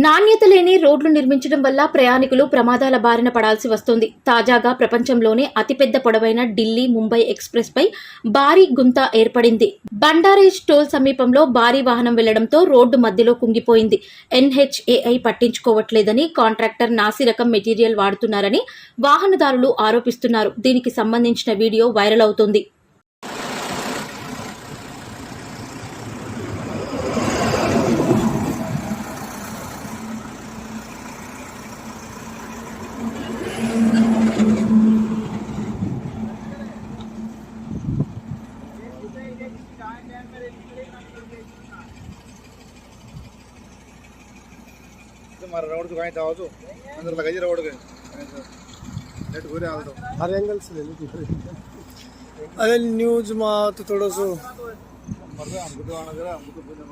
నాణ్యత లేని రోడ్లు నిర్మించడం వల్ల ప్రయాణికులు ప్రమాదాల బారిన పడాల్సి వస్తోంది. తాజాగా ప్రపంచంలోనే అతిపెద్ద పొడవైన ఢిల్లీ ముంబై ఎక్స్ప్రెస్ పై భారీ గుంత ఏర్పడింది. బండారేజ్ టోల్ సమీపంలో భారీ వాహనం వెళ్లడంతో రోడ్డు మధ్యలో కుంగిపోయింది. NHAI పట్టించుకోవట్లేదని, కాంట్రాక్టర్ నాసిరకం మెటీరియల్ వాడుతున్నారని వాహనదారులు ఆరోపిస్తున్నారు. దీనికి సంబంధించిన వీడియో వైరల్ అవుతోంది. मारा रोड कहीं था तो अंदर लगा जी रोड के नेट घूरे आ तो हर एंगल से ले लो। अरे न्यूज में तो थोड़ा सो मर गया हमको तो आना जरा हमको तो